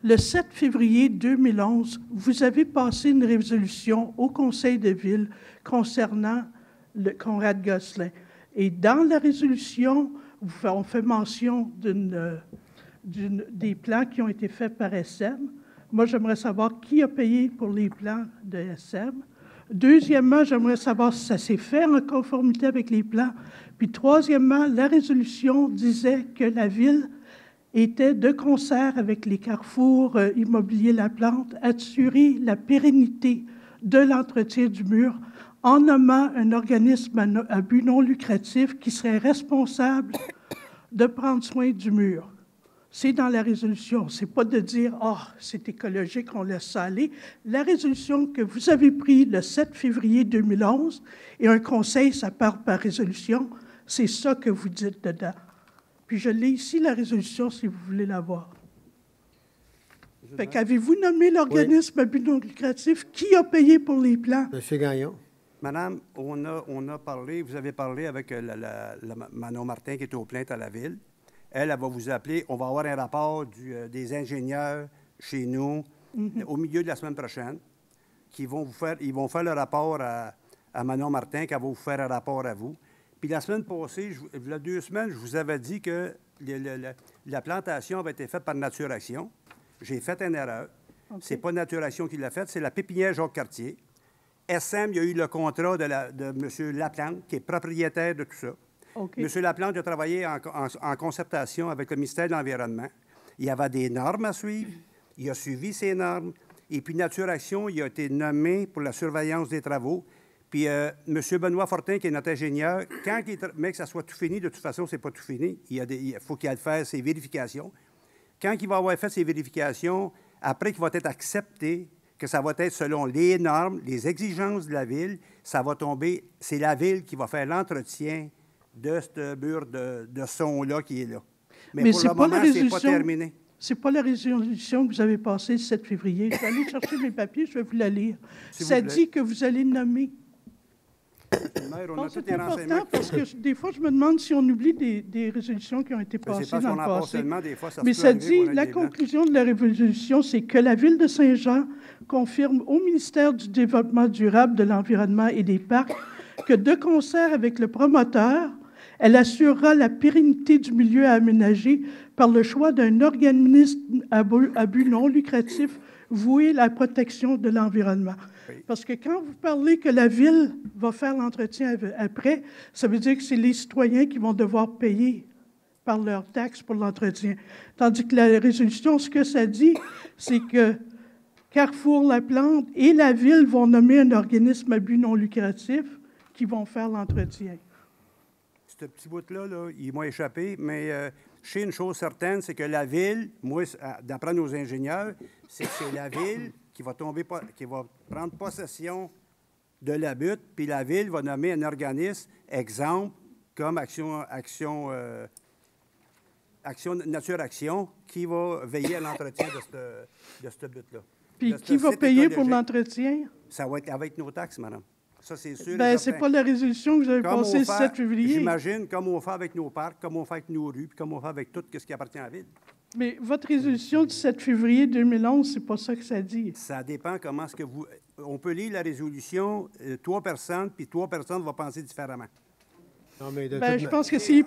le 7 février 2011, vous avez passé une résolution au Conseil de ville concernant le Conrad Gosselin. Et dans la résolution, on fait mention des plans qui ont été faits par SM. Moi, j'aimerais savoir qui a payé pour les plans de SM. Deuxièmement, j'aimerais savoir si ça s'est fait en conformité avec les plans. Puis troisièmement, la résolution disait que la Ville était de concert avec les carrefours immobiliers La Plante, assurer la pérennité de l'entretien du mur en nommant un organisme à but non lucratif qui serait responsable de prendre soin du mur. C'est dans la résolution. Ce n'est pas de dire « Ah, c'est écologique, on laisse ça aller ». La résolution que vous avez prise le 7 février 2011, et un conseil, ça part par résolution, c'est ça que vous dites dedans. Puis je l'ai ici, la résolution, si vous voulez la voir. Fait qu'avez-vous nommé l'organisme à but non lucratif? Qui a payé pour les plans? M. Gagnon. Madame, on a parlé, vous avez parlé avec Manon Martin qui est aux plaintes à la Ville. Elle va vous appeler. On va avoir un rapport des ingénieurs chez nous au milieu de la semaine prochaine ils vont faire le rapport à Manon Martin, qui va vous faire un rapport à vous. Puis la semaine passée, il y a 2 semaines, je vous avais dit que la plantation avait été faite par Nature Action. J'ai fait une erreur. Okay. C'est pas Nature Action qui l'a faite, c'est la pépinière Jacques-Cartier. SM, il y a eu le contrat de M. Laplante, qui est propriétaire de tout ça. Okay. M. Laplante a travaillé en concertation avec le ministère de l'Environnement. Il y avait des normes à suivre. Il a suivi ces normes. Et puis Nature Action, il a été nommé pour la surveillance des travaux. Puis M. Benoît Fortin, qui est notre ingénieur, quand mais que ça soit tout fini, de toute façon, c'est pas tout fini. Il faut qu'il aille faire ses vérifications. Quand il va avoir fait ses vérifications, après qu'il va être accepté, que ça va être selon les normes, les exigences de la Ville, ça va tomber, c'est la Ville qui va faire l'entretien de ce mur de son-là qui est là. Mais pour le moment, c'est pas terminé. C'est pas la résolution que vous avez passée le 7 février. Je vais aller chercher mes papiers, je vais vous la lire. Ça dit que vous allez nommer. C'est important parce que des fois, je me demande si on oublie des résolutions qui ont été passées dans le passé. Mais ça dit, la conclusion de la résolution, c'est que la Ville de Saint-Jean confirme au ministère du Développement durable, de l'Environnement et des Parcs que, de concert avec le promoteur, elle assurera la pérennité du milieu à aménager par le choix d'un organisme à but non lucratif voué à la protection de l'environnement. Oui. Parce que quand vous parlez que la Ville va faire l'entretien après, ça veut dire que c'est les citoyens qui vont devoir payer par leurs taxes pour l'entretien. Tandis que la résolution, ce que ça dit, c'est que Carrefour La Plante et la Ville vont nommer un organisme à but non lucratif qui vont faire l'entretien. Ce petit bout-là, il m'a échappé, mais je sais une chose certaine, c'est que la Ville, moi, d'après nos ingénieurs, c'est que c'est la Ville qui va prendre possession de la butte, puis la Ville va nommer un organisme, exemple, comme Action Nature Action, qui va veiller à l'entretien de cette butte-là. Puis qui va payer pour l'entretien? Ça va être avec nos taxes, madame. Ça, c'est sûr. Bien, ce n'est pas la résolution que vous avez passée le 7 février. J'imagine, comme on fait avec nos parcs, comme on fait avec nos rues, puis comme on fait avec tout ce qui appartient à la Ville. Mais votre résolution du 7 février 2011, c'est pas ça que ça dit. Ça dépend comment est-ce que vous... On peut lire la résolution, 3 personnes, puis 3 personnes vont penser différemment. Non, mais je pense que s'il